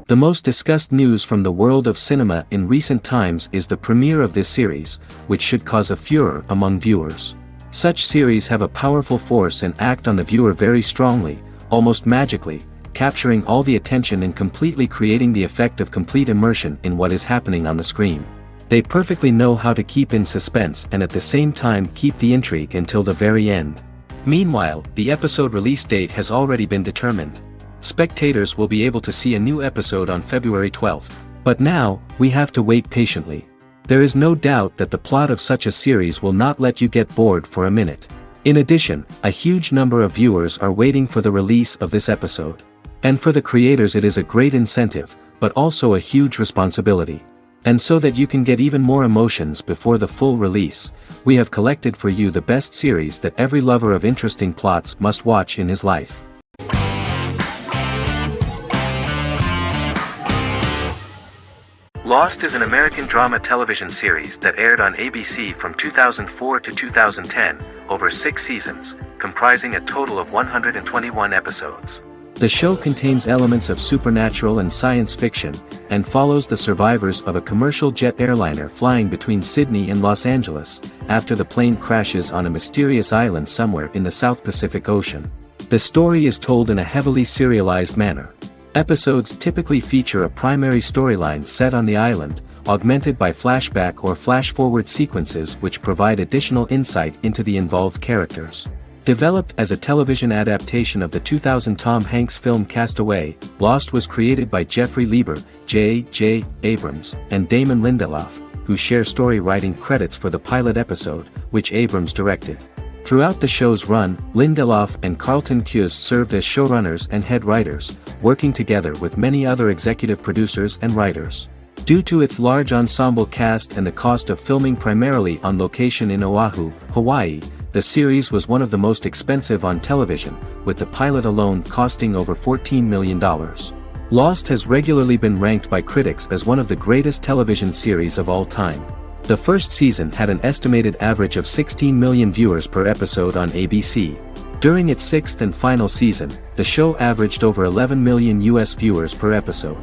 The most discussed news from the world of cinema in recent times is the premiere of this series, which should cause a furor among viewers. Such series have a powerful force and act on the viewer very strongly, almost magically, capturing all the attention and completely creating the effect of complete immersion in what is happening on the screen. They perfectly know how to keep in suspense and at the same time keep the intrigue until the very end. Meanwhile, the episode release date has already been determined. Spectators will be able to see a new episode on February 12th. But now, we have to wait patiently. There is no doubt that the plot of such a series will not let you get bored for a minute. In addition, a huge number of viewers are waiting for the release of this episode. And for the creators it is a great incentive, but also a huge responsibility. And so that you can get even more emotions before the full release, we have collected for you the best series that every lover of interesting plots must watch in his life. Lost is an American drama television series that aired on ABC from 2004 to 2010, over 6 seasons, comprising a total of 121 episodes. The show contains elements of supernatural and science fiction, and follows the survivors of a commercial jet airliner flying between Sydney and Los Angeles, after the plane crashes on a mysterious island somewhere in the South Pacific Ocean. The story is told in a heavily serialized manner. Episodes typically feature a primary storyline set on the island, augmented by flashback or flash-forward sequences which provide additional insight into the involved characters. Developed as a television adaptation of the 2000 Tom Hanks film Castaway, Lost was created by Jeffrey Lieber, J.J. Abrams, and Damon Lindelof, who share story writing credits for the pilot episode, which Abrams directed. Throughout the show's run, Lindelof and Carlton Cuse served as showrunners and head writers, working together with many other executive producers and writers. Due to its large ensemble cast and the cost of filming primarily on location in Oahu, Hawaii, the series was one of the most expensive on television, with the pilot alone costing over $14 million. Lost has regularly been ranked by critics as one of the greatest television series of all time. The first season had an estimated average of 16 million viewers per episode on ABC. During its 6th and final season, the show averaged over 11 million US viewers per episode.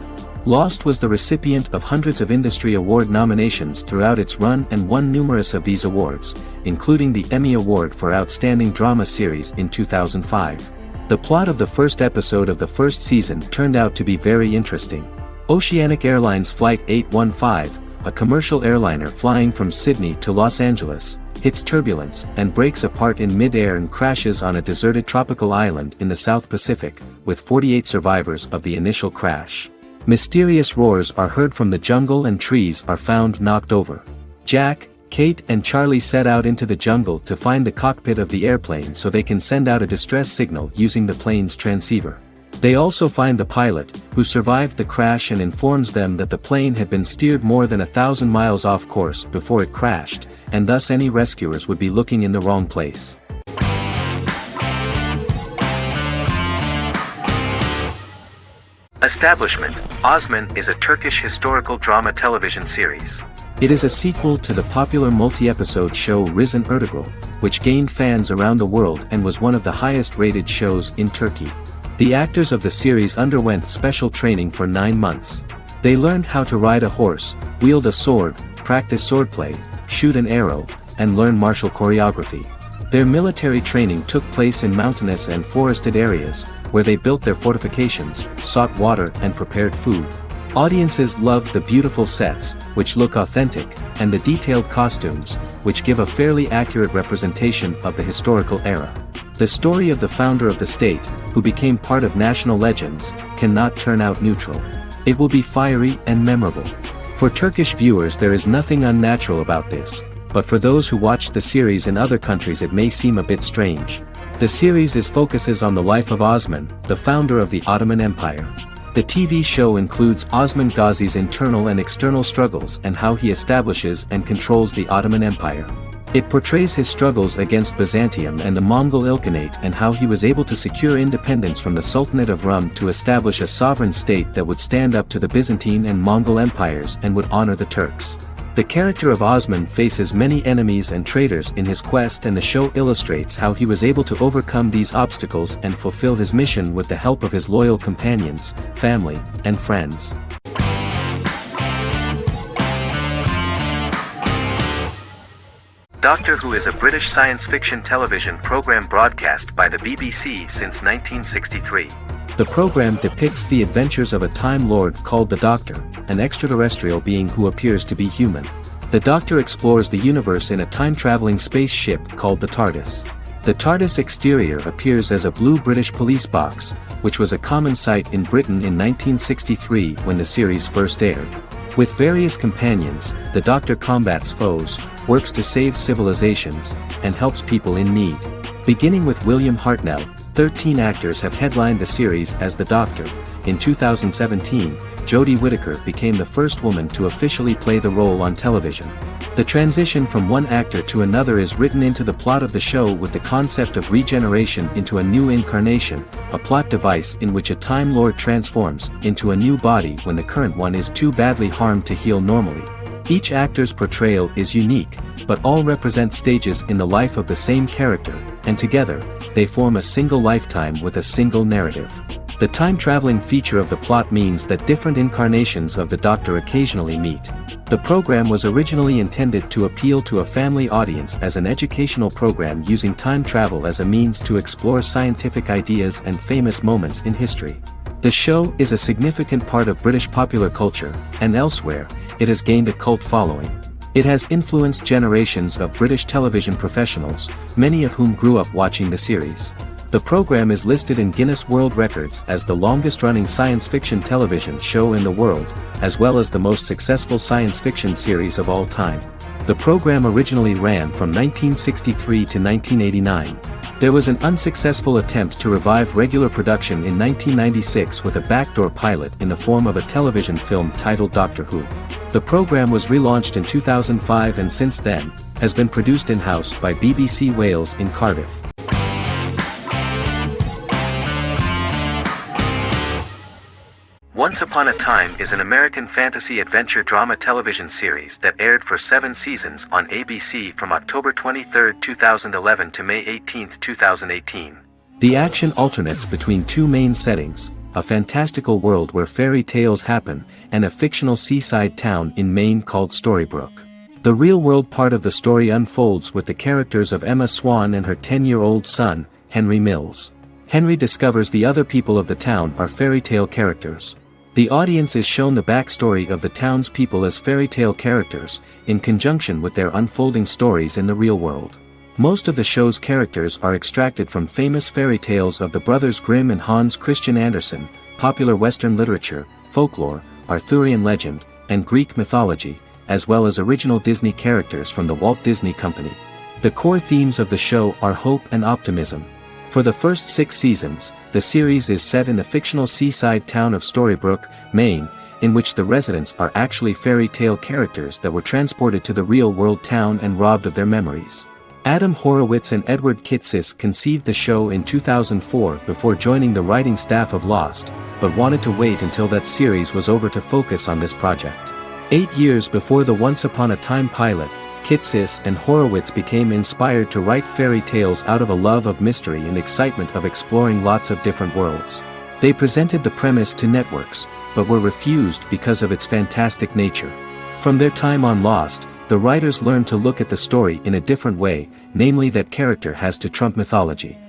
Lost was the recipient of hundreds of industry award nominations throughout its run and won numerous of these awards, including the Emmy Award for Outstanding Drama Series in 2005. The plot of the first episode of the first season turned out to be very interesting. Oceanic Airlines Flight 815, a commercial airliner flying from Sydney to Los Angeles, hits turbulence and breaks apart in mid-air and crashes on a deserted tropical island in the South Pacific, with 48 survivors of the initial crash. Mysterious roars are heard from the jungle and trees are found knocked over. Jack, Kate and Charlie set out into the jungle to find the cockpit of the airplane so they can send out a distress signal using the plane's transceiver. They also find the pilot, who survived the crash and informs them that the plane had been steered more than 1,000 miles off course before it crashed, and thus any rescuers would be looking in the wrong place. Establishment: Osman is a Turkish historical drama television series. It is a sequel to the popular multi-episode show Risen Ertugrul, which gained fans around the world and was one of the highest-rated shows in Turkey. The actors of the series underwent special training for 9 months. They learned how to ride a horse, wield a sword, practice swordplay, shoot an arrow, and learn martial choreography. Their military training took place in mountainous and forested areas, where they built their fortifications, sought water and prepared food. Audiences loved the beautiful sets, which look authentic, and the detailed costumes, which give a fairly accurate representation of the historical era. The story of the founder of the state, who became part of national legends, cannot turn out neutral. It will be fiery and memorable. For Turkish viewers there is nothing unnatural about this, but for those who watch the series in other countries it may seem a bit strange. The series focuses on the life of Osman, the founder of the Ottoman Empire. The TV show includes Osman Ghazi's internal and external struggles and how he establishes and controls the Ottoman Empire. It portrays his struggles against Byzantium and the Mongol Ilkhanate and how he was able to secure independence from the Sultanate of Rum to establish a sovereign state that would stand up to the Byzantine and Mongol empires and would honor the Turks. The character of Osmond faces many enemies and traitors in his quest, and the show illustrates how he was able to overcome these obstacles and fulfill his mission with the help of his loyal companions, family, and friends. Doctor Who is a British science fiction television program broadcast by the BBC since 1963. The program depicts the adventures of a Time Lord called the Doctor, an extraterrestrial being who appears to be human. The Doctor explores the universe in a time-traveling spaceship called the TARDIS. The TARDIS exterior appears as a blue British police box, which was a common sight in Britain in 1963 when the series first aired. With various companions, the Doctor combats foes, works to save civilizations, and helps people in need. Beginning with William Hartnell, 13 actors have headlined the series as the Doctor. In 2017, Jodie Whittaker became the first woman to officially play the role on television. The transition from one actor to another is written into the plot of the show with the concept of regeneration into a new incarnation, a plot device in which a Time Lord transforms into a new body when the current one is too badly harmed to heal normally. Each actor's portrayal is unique, but all represent stages in the life of the same character, and together, they form a single lifetime with a single narrative. The time-traveling feature of the plot means that different incarnations of the Doctor occasionally meet. The program was originally intended to appeal to a family audience as an educational program using time travel as a means to explore scientific ideas and famous moments in history. The show is a significant part of British popular culture, and elsewhere, it has gained a cult following. It has influenced generations of British television professionals, many of whom grew up watching the series. The program is listed in Guinness World Records as the longest-running science fiction television show in the world, as well as the most successful science fiction series of all time. The program originally ran from 1963 to 1989. There was an unsuccessful attempt to revive regular production in 1996 with a backdoor pilot in the form of a television film titled Doctor Who. The program was relaunched in 2005 and since then, has been produced in-house by BBC Wales in Cardiff. Once Upon a Time is an American fantasy adventure drama television series that aired for 7 seasons on ABC from October 23, 2011 to May 18, 2018. The action alternates between two main settings, a fantastical world where fairy tales happen, and a fictional seaside town in Maine called Storybrooke. The real-world part of the story unfolds with the characters of Emma Swan and her 10-year-old son, Henry Mills. Henry discovers the other people of the town are fairy tale characters. The audience is shown the backstory of the town's people as fairy tale characters, in conjunction with their unfolding stories in the real world. Most of the show's characters are extracted from famous fairy tales of the Brothers Grimm and Hans Christian Andersen, popular Western literature, folklore, Arthurian legend, and Greek mythology, as well as original Disney characters from the Walt Disney Company. The core themes of the show are hope and optimism. For the first 6 seasons, the series is set in the fictional seaside town of Storybrooke, Maine, in which the residents are actually fairy tale characters that were transported to the real-world town and robbed of their memories. Adam Horowitz and Edward Kitsis conceived the show in 2004 before joining the writing staff of Lost, but wanted to wait until that series was over to focus on this project. 8 years before the Once Upon a Time pilot, Kitsis and Horowitz became inspired to write fairy tales out of a love of mystery and excitement of exploring lots of different worlds. They presented the premise to networks, but were refused because of its fantastic nature. From their time on Lost, the writers learned to look at the story in a different way, namely that character has to trump mythology.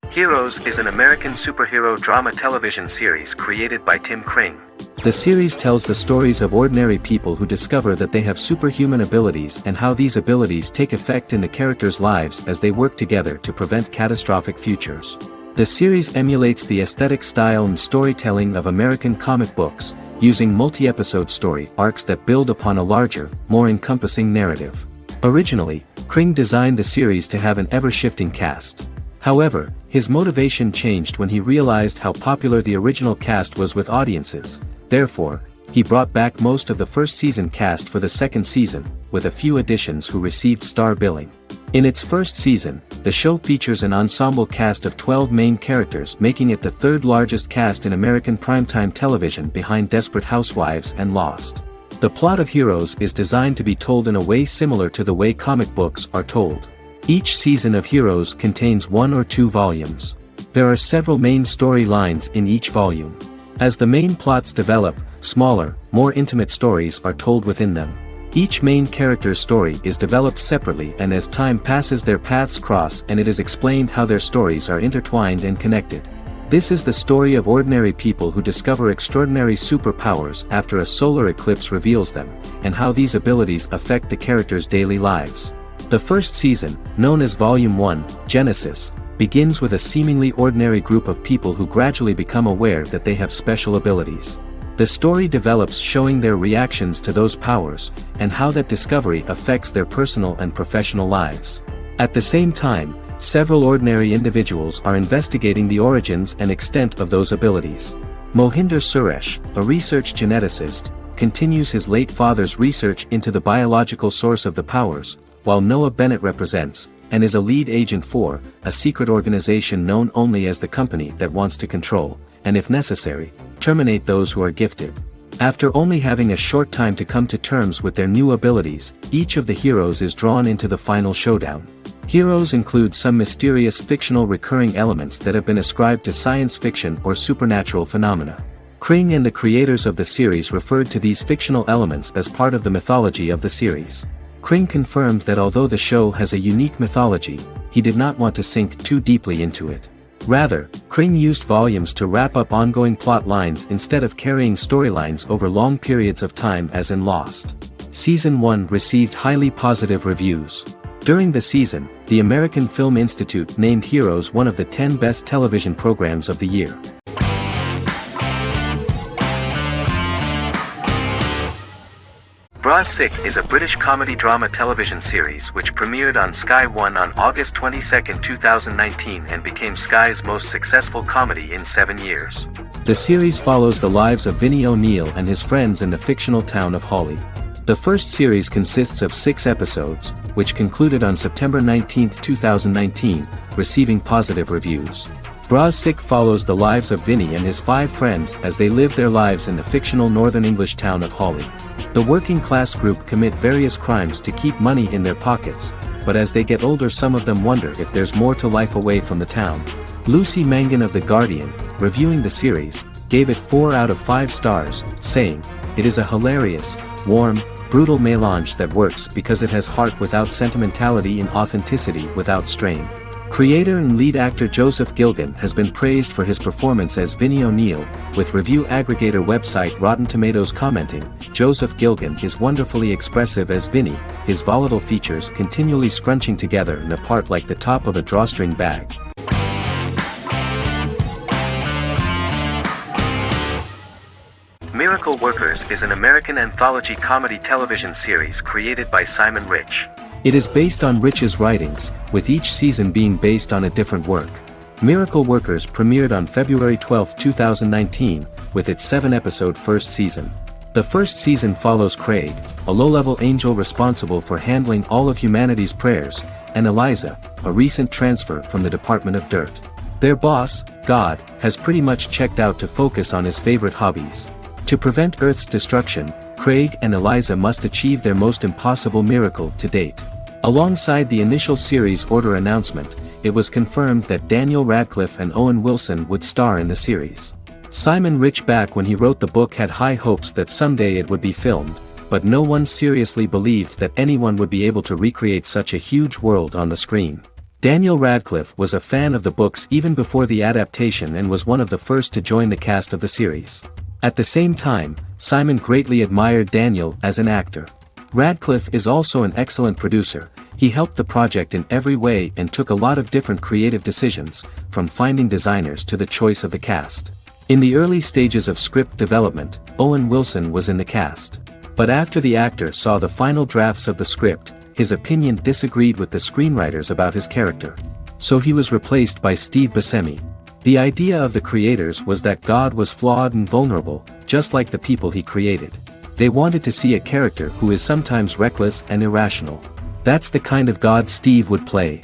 Heroes is an American superhero drama television series created by Tim Kring. The series tells the stories of ordinary people who discover that they have superhuman abilities and how these abilities take effect in the characters' lives as they work together to prevent catastrophic futures. The series emulates the aesthetic style and storytelling of American comic books, using multi-episode story arcs that build upon a larger, more encompassing narrative. Originally, Kring designed the series to have an ever-shifting cast. However, his motivation changed when he realized how popular the original cast was with audiences. Therefore, he brought back most of the first season cast for the second season, with a few additions who received star billing. In its first season, the show features an ensemble cast of 12 main characters, making it the third largest cast in American primetime television behind Desperate Housewives and Lost. The plot of Heroes is designed to be told in a way similar to the way comic books are told. Each season of Heroes contains 1 or 2 volumes. There are several main storylines in each volume. As the main plots develop, smaller, more intimate stories are told within them. Each main character's story is developed separately, and as time passes their paths cross and it is explained how their stories are intertwined and connected. This is the story of ordinary people who discover extraordinary superpowers after a solar eclipse reveals them, and how these abilities affect the characters' daily lives. The first season, known as Volume 1, Genesis, begins with a seemingly ordinary group of people who gradually become aware that they have special abilities. The story develops showing their reactions to those powers, and how that discovery affects their personal and professional lives. At the same time, several ordinary individuals are investigating the origins and extent of those abilities. Mohinder Suresh, a research geneticist, continues his late father's research into the biological source of the powers, while Noah Bennett represents, and is a lead agent for, a secret organization known only as the company that wants to control, and if necessary, terminate those who are gifted. After only having a short time to come to terms with their new abilities, each of the heroes is drawn into the final showdown. Heroes include some mysterious fictional recurring elements that have been ascribed to science fiction or supernatural phenomena. Kring and the creators of the series referred to these fictional elements as part of the mythology of the series. Kring confirmed that although the show has a unique mythology, he did not want to sink too deeply into it. Rather, Kring used volumes to wrap up ongoing plot lines instead of carrying storylines over long periods of time as in Lost. Season 1 received highly positive reviews. During the season, the American Film Institute named Heroes one of the 10 best television programs of the year. Bras Sick is a British comedy drama television series which premiered on Sky One on August 22, 2019 and became Sky's most successful comedy in 7 years. The series follows the lives of Vinnie O'Neill and his friends in the fictional town of Hawley. The first series consists of 6 episodes, which concluded on September 19, 2019, receiving positive reviews. Bras Sick follows the lives of Vinnie and his 5 friends as they live their lives in the fictional Northern English town of Hawley. The working class group commit various crimes to keep money in their pockets, but as they get older some of them wonder if there's more to life away from the town. Lucy Mangan of The Guardian, reviewing the series, gave it 4 out of 5 stars, saying, "It is a hilarious, warm, brutal melange that works because it has heart without sentimentality and authenticity without strain." Creator and lead actor Joseph Gilgun has been praised for his performance as Vinnie O'Neill, with review aggregator website Rotten Tomatoes commenting, "Joseph Gilgun is wonderfully expressive as Vinnie, his volatile features continually scrunching together and apart like the top of a drawstring bag." Miracle Workers is an American anthology comedy television series created by Simon Rich. It is based on Rich's writings, with each season being based on a different work. Miracle Workers premiered on February 12, 2019, with its 7-episode first season. The first season follows Craig, a low-level angel responsible for handling all of humanity's prayers, and Eliza, a recent transfer from the Department of Dirt. Their boss, God, has pretty much checked out to focus on his favorite hobbies. To prevent Earth's destruction, Craig and Eliza must achieve their most impossible miracle to date. Alongside the initial series order announcement, it was confirmed that Daniel Radcliffe and Owen Wilson would star in the series. Simon Rich back when he wrote the book had high hopes that someday it would be filmed, but no one seriously believed that anyone would be able to recreate such a huge world on the screen. Daniel Radcliffe was a fan of the books even before the adaptation and was one of the first to join the cast of the series. At the same time, Simon greatly admired Daniel as an actor. Radcliffe is also an excellent producer. He helped the project in every way and took a lot of different creative decisions, from finding designers to the choice of the cast. In the early stages of script development, Owen Wilson was in the cast. But after the actor saw the final drafts of the script, his opinion disagreed with the screenwriters about his character. So he was replaced by Steve Buscemi. The idea of the creators was that God was flawed and vulnerable, just like the people he created. They wanted to see a character who is sometimes reckless and irrational. That's the kind of God Steve would play.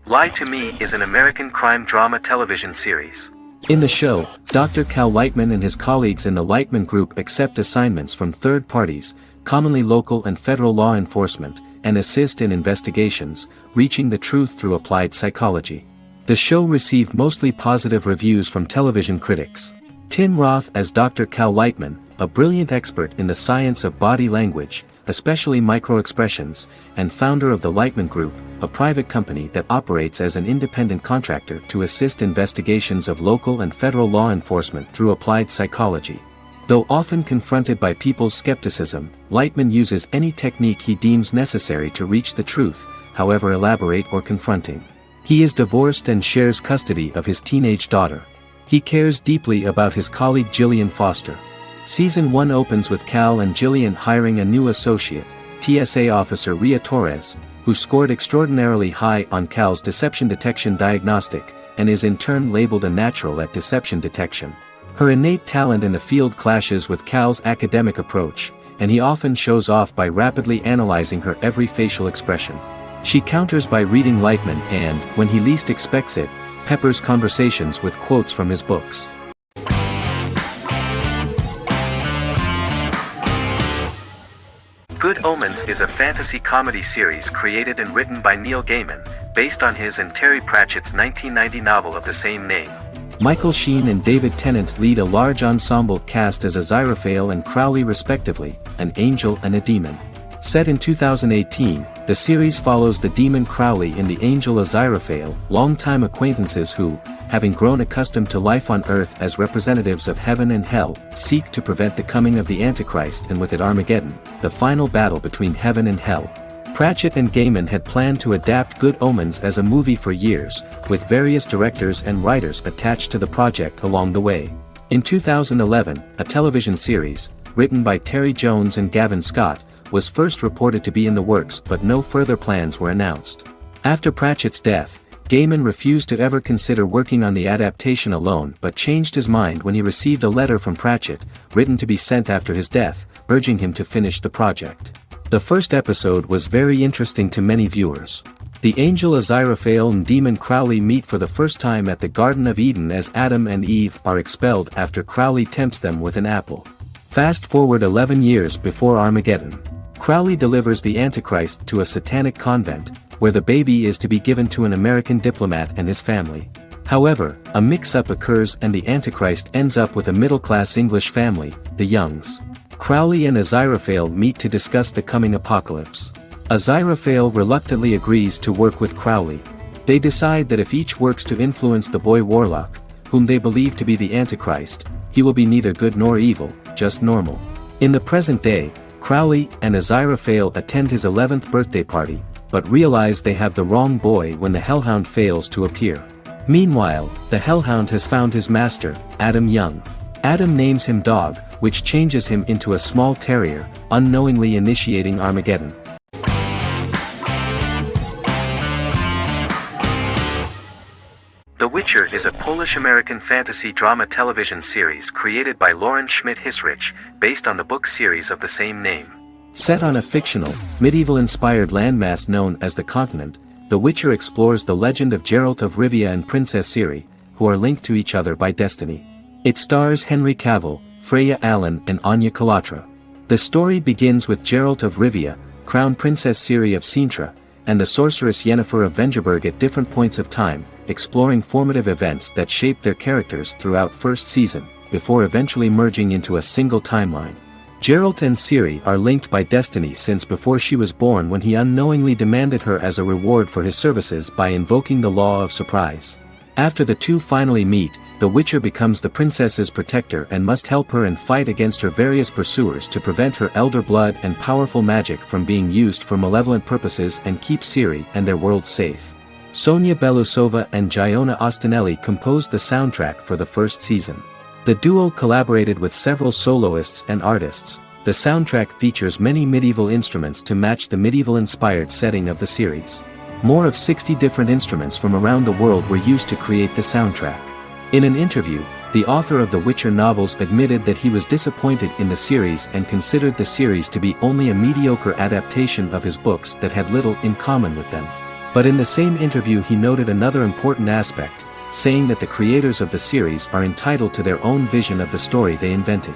Lie to Me is an American crime drama television series. In the show, Dr. Cal Lightman and his colleagues in the Lightman Group accept assignments from third parties, commonly local and federal law enforcement, and assist in investigations, reaching the truth through applied psychology. The show received mostly positive reviews from television critics. Tim Roth as Dr. Cal Lightman, a brilliant expert in the science of body language, especially microexpressions, and founder of the Lightman Group, a private company that operates as an independent contractor to assist investigations of local and federal law enforcement through applied psychology. Though often confronted by people's skepticism, Lightman uses any technique he deems necessary to reach the truth, however elaborate or confronting. He is divorced and shares custody of his teenage daughter. He cares deeply about his colleague Gillian Foster. Season 1 opens with Cal and Gillian hiring a new associate, TSA officer Rhea Torres, who scored extraordinarily high on Cal's deception detection diagnostic, and is in turn labeled a natural at deception detection. Her innate talent in the field clashes with Cal's academic approach, and he often shows off by rapidly analyzing her every facial expression. She counters by reading Lightman and, when he least expects it, peppers conversations with quotes from his books. Good Omens is a fantasy comedy series created and written by Neil Gaiman, based on his and Terry Pratchett's 1990 novel of the same name. Michael Sheen and David Tennant lead a large ensemble cast as Aziraphale and Crowley respectively, an angel and a demon. Set in 2018, the series follows the demon Crowley and the angel Aziraphale, longtime acquaintances who, having grown accustomed to life on Earth as representatives of heaven and hell, seek to prevent the coming of the Antichrist and with it Armageddon, the final battle between heaven and hell. Pratchett and Gaiman had planned to adapt Good Omens as a movie for years, with various directors and writers attached to the project along the way. In 2011, a television series, written by Terry Jones and Gavin Scott, was first reported to be in the works but no further plans were announced. After Pratchett's death, Gaiman refused to ever consider working on the adaptation alone but changed his mind when he received a letter from Pratchett, written to be sent after his death, urging him to finish the project. The first episode was very interesting to many viewers. The angel Aziraphale and demon Crowley meet for the first time at the Garden of Eden as Adam and Eve are expelled after Crowley tempts them with an apple. Fast forward 11 years before Armageddon. Crowley delivers the Antichrist to a satanic convent, where the baby is to be given to an American diplomat and his family. However, a mix-up occurs and the Antichrist ends up with a middle-class English family, the Youngs. Crowley and Aziraphale meet to discuss the coming apocalypse. Aziraphale reluctantly agrees to work with Crowley. They decide that if each works to influence the boy Warlock, whom they believe to be the Antichrist, he will be neither good nor evil, just normal. In the present day, Crowley and Aziraphale attend his 11th birthday party, but realize they have the wrong boy when the Hellhound fails to appear. Meanwhile, the Hellhound has found his master, Adam Young. Adam names him Dog, which changes him into a small terrier, unknowingly initiating Armageddon. The Witcher is a Polish-American fantasy drama television series created by Lauren Schmidt-Hissrich, based on the book series of the same name. Set on a fictional, medieval-inspired landmass known as the Continent, The Witcher explores the legend of Geralt of Rivia and Princess Ciri, who are linked to each other by destiny. It stars Henry Cavill, Freya Allan and Anya Chalotra. The story begins with Geralt of Rivia, crowned Princess Ciri of Sintra, and the sorceress Yennefer of Vengerberg at different points of time, exploring formative events that shaped their characters throughout first season, before eventually merging into a single timeline. Geralt and Ciri are linked by destiny since before she was born when he unknowingly demanded her as a reward for his services by invoking the law of surprise. After the two finally meet, the Witcher becomes the princess's protector and must help her and fight against her various pursuers to prevent her elder blood and powerful magic from being used for malevolent purposes and keep Ciri and their world safe. Sonia Belousova and Giona Ostinelli composed the soundtrack for the first season. The duo collaborated with several soloists and artists. The soundtrack features many medieval instruments to match the medieval-inspired setting of the series. More of 60 different instruments from around the world were used to create the soundtrack. In an interview, The author of the Witcher novels admitted that he was disappointed in the series and considered the series to be only a mediocre adaptation of his books that had little in common with them. But in the same interview he noted another important aspect, saying that the creators of the series are entitled to their own vision of the story they invented.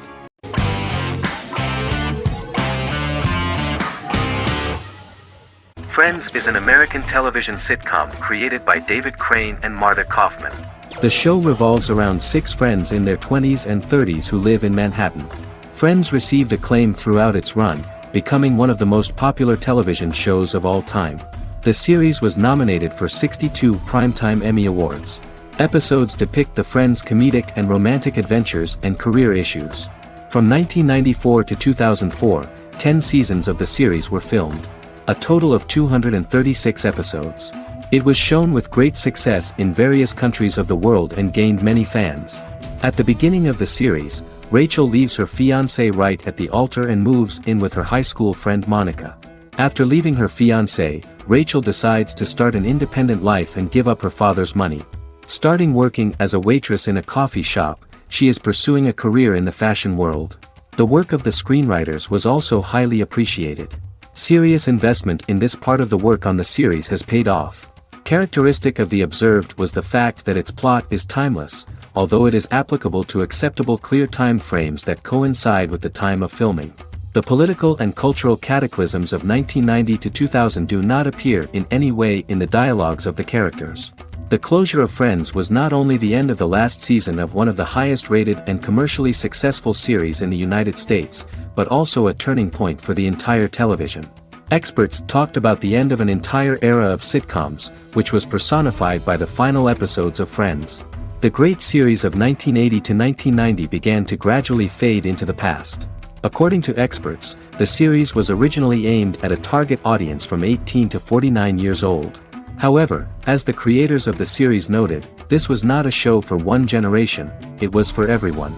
Friends is an American television sitcom created by David Crane and Marta Kaufman. The show revolves around 6 friends in their 20s and 30s who live in Manhattan. Friends received acclaim throughout its run, becoming one of the most popular television shows of all time. The series was nominated for 62 Primetime Emmy Awards. Episodes depict the friends' comedic and romantic adventures and career issues. From 1994 to 2004, 10 seasons of the series were filmed. A total of 236 episodes. It was shown with great success in various countries of the world and gained many fans. At the beginning of the series, Rachel leaves her fiancé right at the altar and moves in with her high school friend Monica. After leaving her fiancé, Rachel decides to start an independent life and give up her father's money. Starting working as a waitress in a coffee shop, she is pursuing a career in the fashion world. The work of the screenwriters was also highly appreciated. Serious investment in this part of the work on the series has paid off. Characteristic of The Observed was the fact that its plot is timeless, although it is applicable to acceptable clear time frames that coincide with the time of filming. The political and cultural cataclysms of 1990 to 2000 do not appear in any way in the dialogues of the characters. The closure of Friends was not only the end of the last season of one of the highest-rated and commercially successful series in the United States, but also a turning point for the entire television. Experts talked about the end of an entire era of sitcoms, which was personified by the final episodes of Friends. The great series of 1980 to 1990 began to gradually fade into the past. According to experts, the series was originally aimed at a target audience from 18 to 49 years old. However, as the creators of the series noted, this was not a show for one generation, it was for everyone.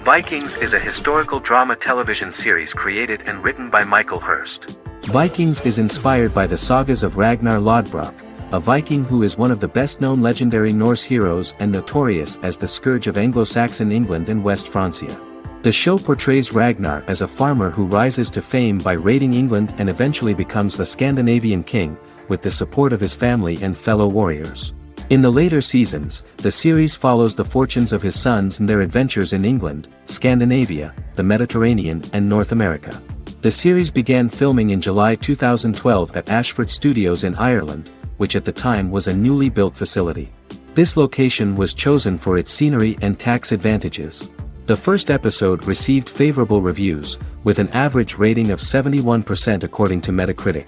Vikings is a historical drama television series created and written by Michael Hurst. Vikings is inspired by the sagas of Ragnar Lodbrok, a Viking who is one of the best-known legendary Norse heroes and notorious as the scourge of Anglo-Saxon England and West Francia. The show portrays Ragnar as a farmer who rises to fame by raiding England and eventually becomes the Scandinavian king, with the support of his family and fellow warriors. In the later seasons, the series follows the fortunes of his sons and their adventures in England, Scandinavia, the Mediterranean and North America. The series began filming in July 2012 at Ashford Studios in Ireland, which at the time was a newly built facility. This location was chosen for its scenery and tax advantages. The first episode received favorable reviews, with an average rating of 71% according to Metacritic.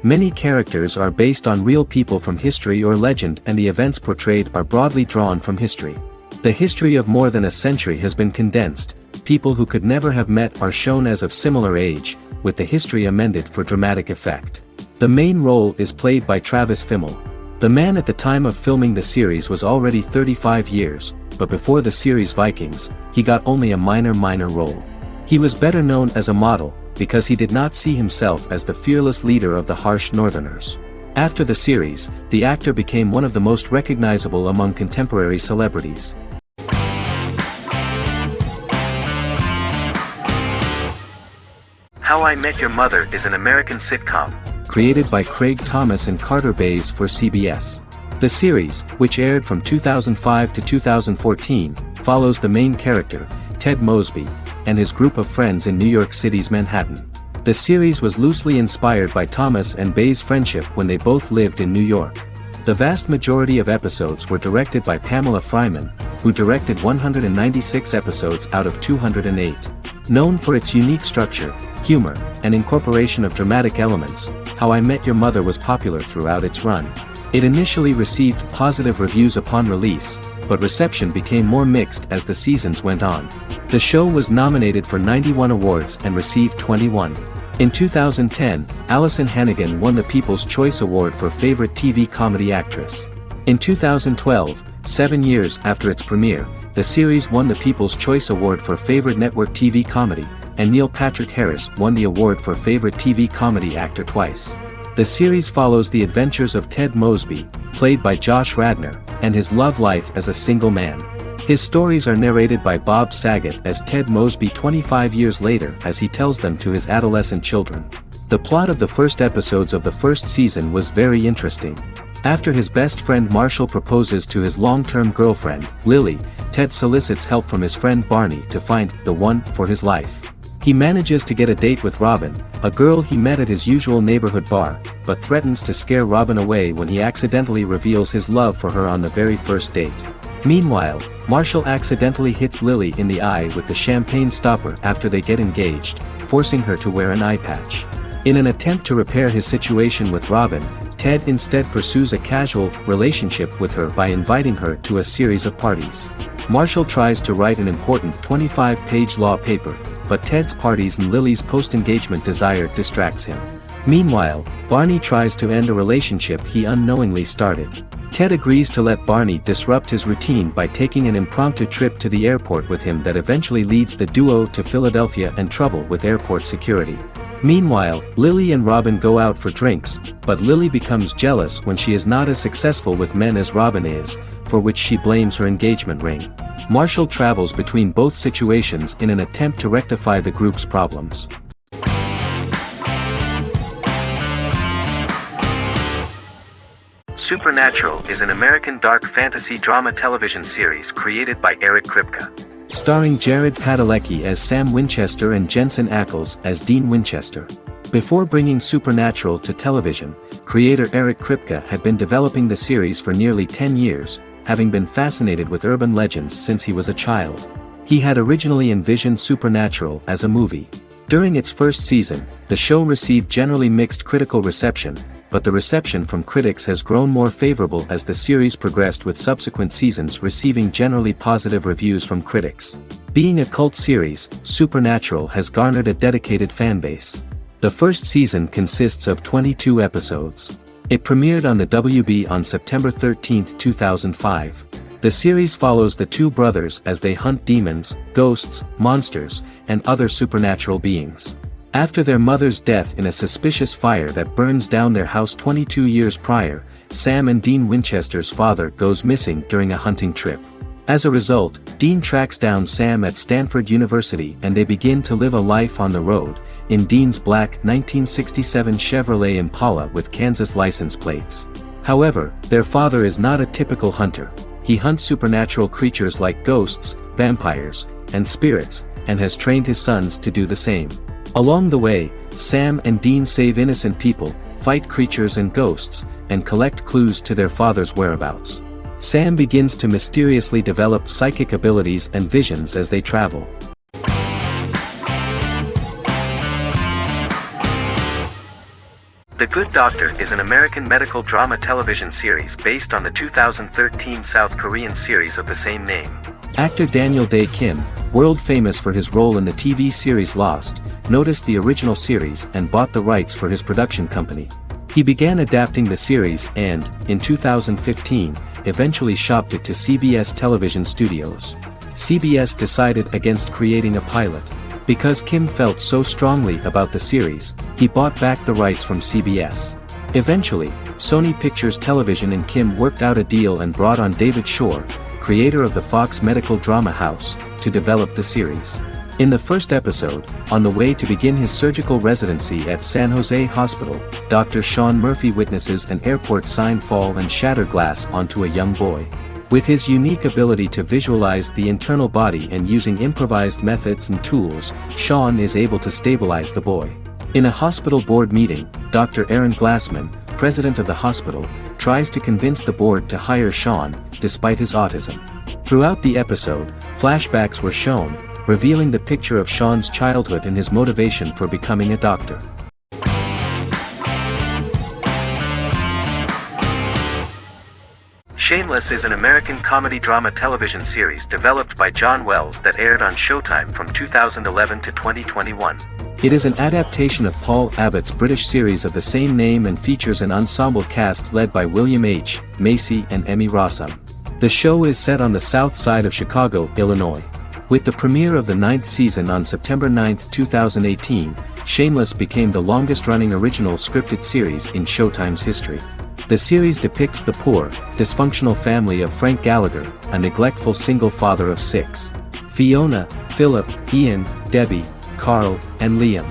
Many characters are based on real people from history or legend, and the events portrayed are broadly drawn from history. The history of more than a century has been condensed. People who could never have met are shown as of similar age, with the history amended for dramatic effect. The main role is played by Travis Fimmel. The man at the time of filming the series was already 35 years, but before the series Vikings, he got only a minor role. He was better known as a model, because he did not see himself as the fearless leader of the harsh Northerners. After the series, the actor became one of the most recognizable among contemporary celebrities. How I Met Your Mother is an American sitcom. Created by Craig Thomas and Carter Bays for CBS. The series, which aired from 2005 to 2014, follows the main character, Ted Mosby, and his group of friends in New York City's Manhattan. The series was loosely inspired by Thomas and Bays' friendship when they both lived in New York. The vast majority of episodes were directed by Pamela Fryman, who directed 196 episodes out of 208. Known for its unique structure, humor, and incorporation of dramatic elements, How I Met Your Mother was popular throughout its run. It initially received positive reviews upon release, but reception became more mixed as the seasons went on. The show was nominated for 91 awards and received 21. In 2010, Allison Hannigan won the People's Choice Award for Favorite TV Comedy Actress. In 2012, 7 years after its premiere, the series won the People's Choice Award for Favorite Network TV Comedy, and Neil Patrick Harris won the award for Favorite TV Comedy Actor twice. The series follows the adventures of Ted Mosby, played by Josh Radnor, and his love life as a single man. His stories are narrated by Bob Saget as Ted Mosby 25 years later as he tells them to his adolescent children. The plot of the first episodes of the first season was very interesting. After his best friend Marshall proposes to his long-term girlfriend, Lily, Ted solicits help from his friend Barney to find the one for his life. He manages to get a date with Robin, a girl he met at his usual neighborhood bar, but threatens to scare Robin away when he accidentally reveals his love for her on the very first date. Meanwhile, Marshall accidentally hits Lily in the eye with the champagne stopper after they get engaged, forcing her to wear an eye patch. In an attempt to repair his situation with Robin, Ted instead pursues a casual relationship with her by inviting her to a series of parties. Marshall tries to write an important 25-page law paper, but Ted's parties and Lily's post-engagement desire distracts him. Meanwhile, Barney tries to end a relationship he unknowingly started. Ted agrees to let Barney disrupt his routine by taking an impromptu trip to the airport with him that eventually leads the duo to Philadelphia and trouble with airport security. Meanwhile, Lily and Robin go out for drinks, but Lily becomes jealous when she is not as successful with men as Robin is, for which she blames her engagement ring. Marshall travels between both situations in an attempt to rectify the group's problems. Supernatural is an American dark fantasy drama television series created by Eric Kripke. Starring Jared Padalecki as Sam Winchester and Jensen Ackles as Dean Winchester. Before bringing Supernatural to television, creator Eric Kripke had been developing the series for nearly 10 years, having been fascinated with urban legends since he was a child. He had originally envisioned Supernatural as a movie. During its first season, the show received generally mixed critical reception, but the reception from critics has grown more favorable as the series progressed, with subsequent seasons receiving generally positive reviews from critics. Being a cult series, Supernatural has garnered a dedicated fanbase. The first season consists of 22 episodes. It premiered on the WB on September 13, 2005. The series follows the two brothers as they hunt demons, ghosts, monsters, and other supernatural beings. After their mother's death in a suspicious fire that burns down their house 22 years prior, Sam and Dean Winchester's father goes missing during a hunting trip. As a result, Dean tracks down Sam at Stanford University and they begin to live a life on the road, in Dean's black 1967 Chevrolet Impala with Kansas license plates. However, their father is not a typical hunter. He hunts supernatural creatures like ghosts, vampires, and spirits, and has trained his sons to do the same. Along the way, Sam and Dean save innocent people, fight creatures and ghosts, and collect clues to their father's whereabouts. Sam begins to mysteriously develop psychic abilities and visions as they travel. The Good Doctor is an American medical drama television series based on the 2013 South Korean series of the same name. Actor Daniel Dae Kim, world famous for his role in the TV series Lost, noticed the original series and bought the rights for his production company. He began adapting the series and, in 2015, eventually shopped it to CBS Television Studios. CBS decided against creating a pilot. Because Kim felt so strongly about the series, he bought back the rights from CBS. Eventually, Sony Pictures Television and Kim worked out a deal and brought on David Shore, creator of the Fox medical drama house, to develop the series. In the first episode, on the way to begin his surgical residency at San Jose Hospital, Dr. Sean Murphy witnesses an airport sign fall and shatter glass onto a young boy. With his unique ability to visualize the internal body and using improvised methods and tools, Sean is able to stabilize the boy. In a hospital board meeting, Dr. Aaron Glassman, president of the hospital, tries to convince the board to hire Sean, despite his autism. Throughout the episode, flashbacks were shown, revealing the picture of Sean's childhood and his motivation for becoming a doctor. Shameless is an American comedy drama television series developed by John Wells that aired on Showtime from 2011 to 2021. It is an adaptation of Paul Abbott's British series of the same name and features an ensemble cast led by William H. Macy and Emmy Rossum. The show is set on the south side of Chicago, Illinois. With the premiere of the 9th season on September 9, 2018, Shameless became the longest-running original scripted series in Showtime's history. The series depicts the poor, dysfunctional family of Frank Gallagher, a neglectful single father of 6. Fiona, Philip, Ian, Debbie, Carl, and Liam.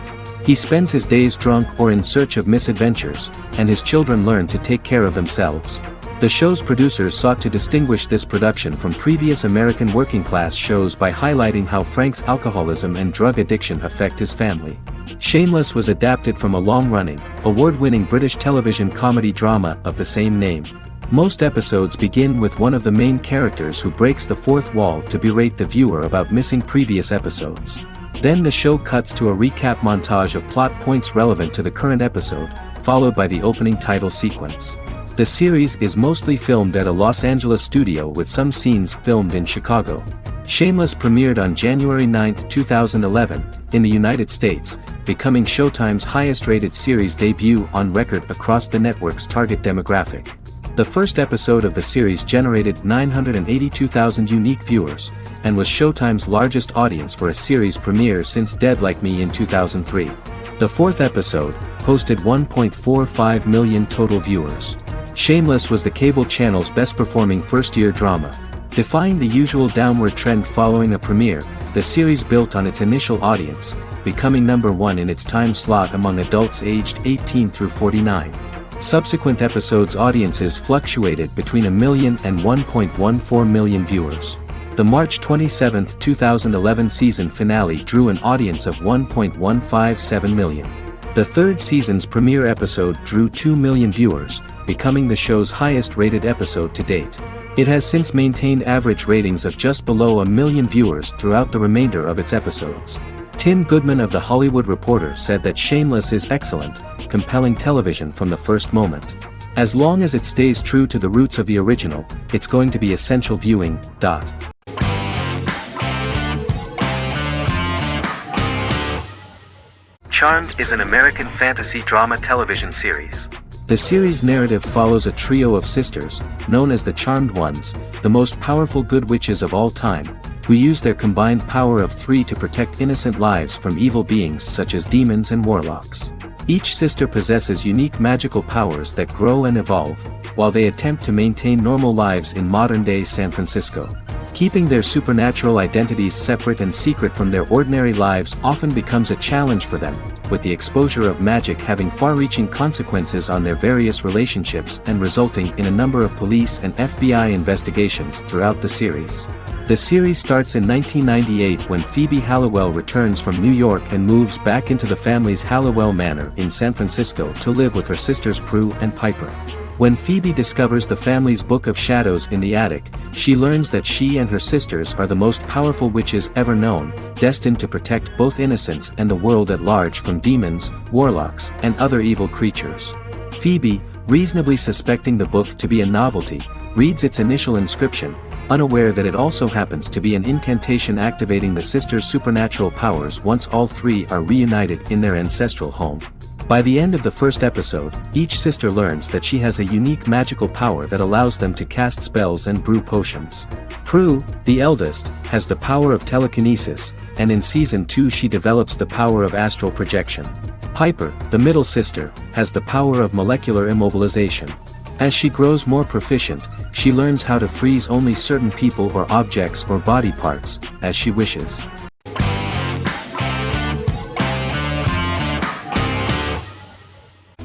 He spends his days drunk or in search of misadventures, and his children learn to take care of themselves. The show's producers sought to distinguish this production from previous American working-class shows by highlighting how Frank's alcoholism and drug addiction affect his family. Shameless was adapted from a long-running, award-winning British television comedy drama of the same name. Most episodes begin with one of the main characters who breaks the fourth wall to berate the viewer about missing previous episodes. Then the show cuts to a recap montage of plot points relevant to the current episode, followed by the opening title sequence. The series is mostly filmed at a Los Angeles studio with some scenes filmed in Chicago. Shameless premiered on January 9, 2011, in the United States, becoming Showtime's highest-rated series debut on record across the network's target demographic. The first episode of the series generated 982,000 unique viewers, and was Showtime's largest audience for a series premiere since Dead Like Me in 2003. The fourth episode posted 1.45 million total viewers. Shameless was the cable channel's best-performing first-year drama. Defying the usual downward trend following a premiere, the series built on its initial audience, becoming number 1 in its time slot among adults aged 18 through 49. Subsequent episodes' audiences fluctuated between 1 million and 1.14 million viewers. The March 27, 2011 season finale drew an audience of 1.157 million. The third season's premiere episode drew 2 million viewers, becoming the show's highest-rated episode to date. It has since maintained average ratings of just below 1 million viewers throughout the remainder of its episodes. Tim Goodman of The Hollywood Reporter said that Shameless is excellent, compelling television from the first moment. As long as it stays true to the roots of the original, it's going to be essential viewing. Charmed is an American fantasy drama television series. The series' narrative follows a trio of sisters, known as the Charmed Ones, the most powerful good witches of all time, who use their combined power of 3 to protect innocent lives from evil beings such as demons and warlocks. Each sister possesses unique magical powers that grow and evolve, while they attempt to maintain normal lives in modern-day San Francisco. Keeping their supernatural identities separate and secret from their ordinary lives often becomes a challenge for them, with the exposure of magic having far-reaching consequences on their various relationships and resulting in a number of police and FBI investigations throughout the series. The series starts in 1998 when Phoebe Halliwell returns from New York and moves back into the family's Halliwell Manor in San Francisco to live with her sisters Prue and Piper. When Phoebe discovers the family's Book of Shadows in the attic, she learns that she and her sisters are the most powerful witches ever known, destined to protect both innocents and the world at large from demons, warlocks, and other evil creatures. Phoebe, reasonably suspecting the book to be a novelty, reads its initial inscription, unaware that it also happens to be an incantation activating the sisters' supernatural powers once all 3 are reunited in their ancestral home. By the end of the first episode, each sister learns that she has a unique magical power that allows them to cast spells and brew potions. Prue, the eldest, has the power of telekinesis, and in Season 2 she develops the power of astral projection. Piper, the middle sister, has the power of molecular immobilization. As she grows more proficient, she learns how to freeze only certain people or objects or body parts, as she wishes.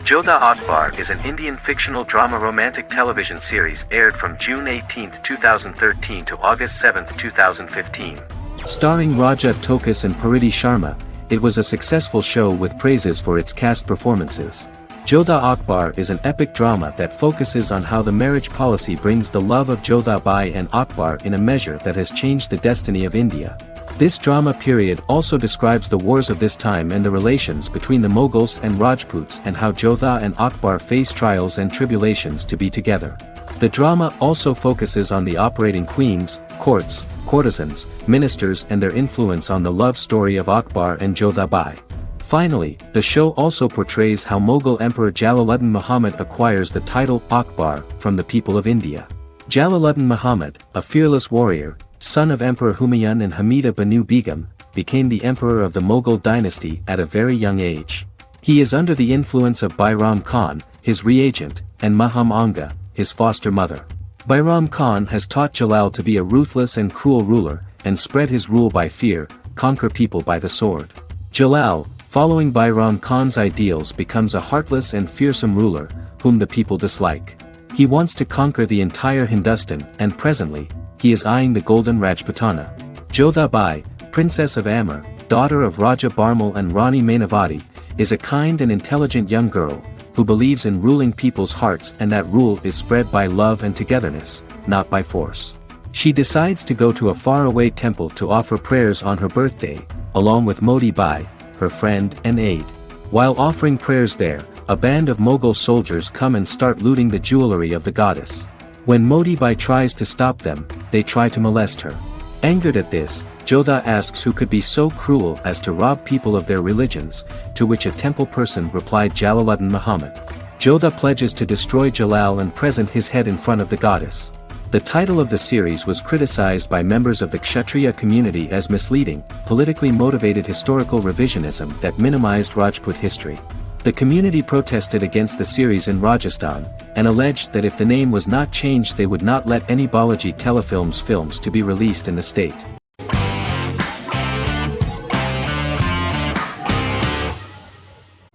Jodha Akbar is an Indian fictional drama romantic television series aired from June 18, 2013 to August 7, 2015. Starring Raja Tokas and Pariti Sharma, it was a successful show with praises for its cast performances. Jodha Akbar is an epic drama that focuses on how the marriage policy brings the love of Jodha Bai and Akbar in a measure that has changed the destiny of India. This drama period also describes the wars of this time and the relations between the Mughals and Rajputs and how Jodha and Akbar face trials and tribulations to be together. The drama also focuses on the operating queens, courts, courtesans, ministers and their influence on the love story of Akbar and Jodha Bai. Finally, the show also portrays how Mughal Emperor Jalaluddin Muhammad acquires the title Akbar from the people of India. Jalaluddin Muhammad, a fearless warrior, son of Emperor Humayun and Hamida Banu Begum, became the emperor of the Mughal dynasty at a very young age. He is under the influence of Bairam Khan, his reagent, and Maham Anga, his foster mother. Bairam Khan has taught Jalal to be a ruthless and cruel ruler, and spread his rule by fear, conquer people by the sword. Jalal, following Bairam Khan's ideals, becomes a heartless and fearsome ruler, whom the people dislike. He wants to conquer the entire Hindustan, and presently, he is eyeing the golden Rajputana. Jodhabai, Princess of Amber, daughter of Raja Barmal and Rani Mainavati, is a kind and intelligent young girl, who believes in ruling people's hearts, and that rule is spread by love and togetherness, not by force. She decides to go to a faraway temple to offer prayers on her birthday, along with Modi Bai, her friend and aide. While offering prayers there, a band of Mughal soldiers come and start looting the jewelry of the goddess. When Modi Bai tries to stop them, they try to molest her. Angered at this, Jodha asks who could be so cruel as to rob people of their religions, to which a temple person replied Jalaluddin Muhammad. Jodha pledges to destroy Jalal and present his head in front of the goddess. The title of the series was criticized by members of the Kshatriya community as misleading, politically motivated historical revisionism that minimized Rajput history. The community protested against the series in Rajasthan, and alleged that if the name was not changed they would not let any Balaji Telefilms films to be released in the state.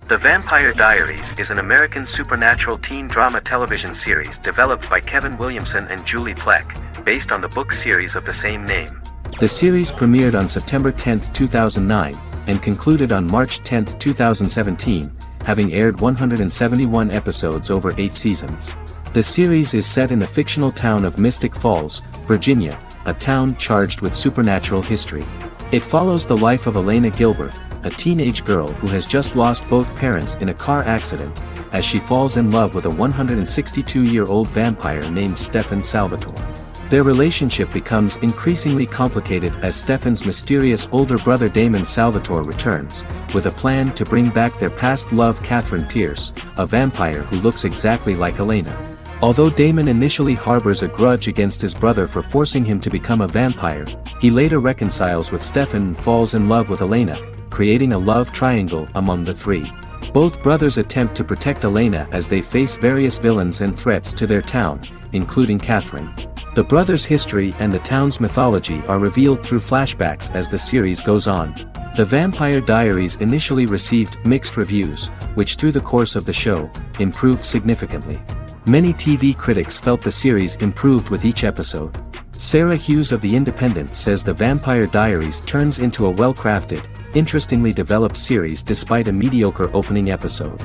The Vampire Diaries is an American supernatural teen drama television series developed by Kevin Williamson and Julie Plec, based on the book series of the same name. The series premiered on September 10, 2009, and concluded on March 10, 2017, having aired 171 episodes over 8 seasons. The series is set in the fictional town of Mystic Falls, Virginia, a town charged with supernatural history. It follows the life of Elena Gilbert, a teenage girl who has just lost both parents in a car accident, as she falls in love with a 162-year-old vampire named Stefan Salvatore. Their relationship becomes increasingly complicated as Stefan's mysterious older brother Damon Salvatore returns, with a plan to bring back their past love Catherine Pierce, a vampire who looks exactly like Elena. Although Damon initially harbors a grudge against his brother for forcing him to become a vampire, he later reconciles with Stefan and falls in love with Elena, creating a love triangle among the three. Both brothers attempt to protect Elena as they face various villains and threats to their town, including Catherine. The brothers' history and the town's mythology are revealed through flashbacks as the series goes on. The Vampire Diaries initially received mixed reviews, which through the course of the show, improved significantly. Many TV critics felt the series improved with each episode. Sarah Hughes of The Independent says The Vampire Diaries turns into a well-crafted, interestingly developed series despite a mediocre opening episode.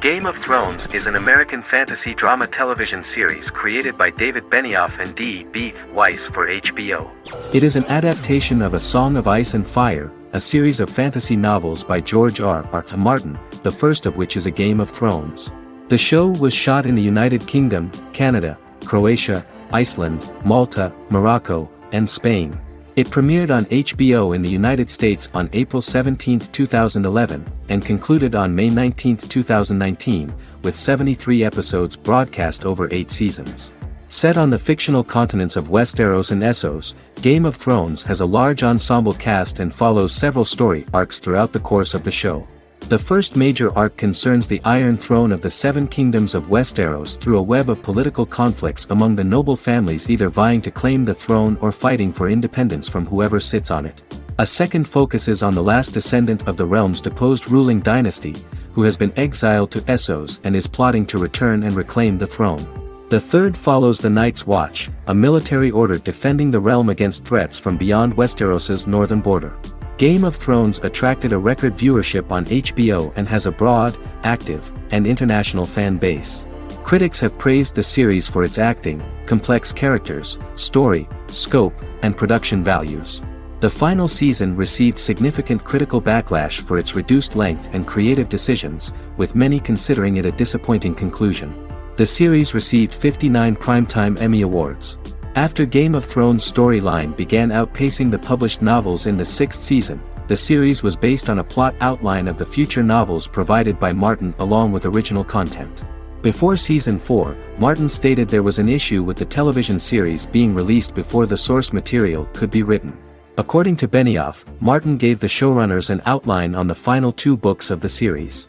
Game of Thrones is an American fantasy drama television series created by David Benioff and D.B. Weiss for HBO. It is an adaptation of A Song of Ice and Fire, a series of fantasy novels by George R.R. Martin, the first of which is A Game of Thrones. The show was shot in the United Kingdom, Canada, Croatia, Iceland, Malta, Morocco, and Spain. It premiered on HBO in the United States on April 17, 2011, and concluded on May 19, 2019, with 73 episodes broadcast over 8 seasons. Set on the fictional continents of Westeros and Essos, Game of Thrones has a large ensemble cast and follows several story arcs throughout the course of the show. The first major arc concerns the Iron Throne of the Seven Kingdoms of Westeros through a web of political conflicts among the noble families either vying to claim the throne or fighting for independence from whoever sits on it. A second focuses on the last descendant of the realm's deposed ruling dynasty, who has been exiled to Essos and is plotting to return and reclaim the throne. The third follows the Night's Watch, a military order defending the realm against threats from beyond Westeros's northern border. Game of Thrones attracted a record viewership on HBO and has a broad, active, and international fan base. Critics have praised the series for its acting, complex characters, story, scope, and production values. The final season received significant critical backlash for its reduced length and creative decisions, with many considering it a disappointing conclusion. The series received 59 Primetime Emmy Awards. After Game of Thrones' storyline began outpacing the published novels in the 6th season, the series was based on a plot outline of the future novels provided by Martin along with original content. Before season 4, Martin stated there was an issue with the television series being released before the source material could be written. According to Benioff, Martin gave the showrunners an outline on the final 2 books of the series.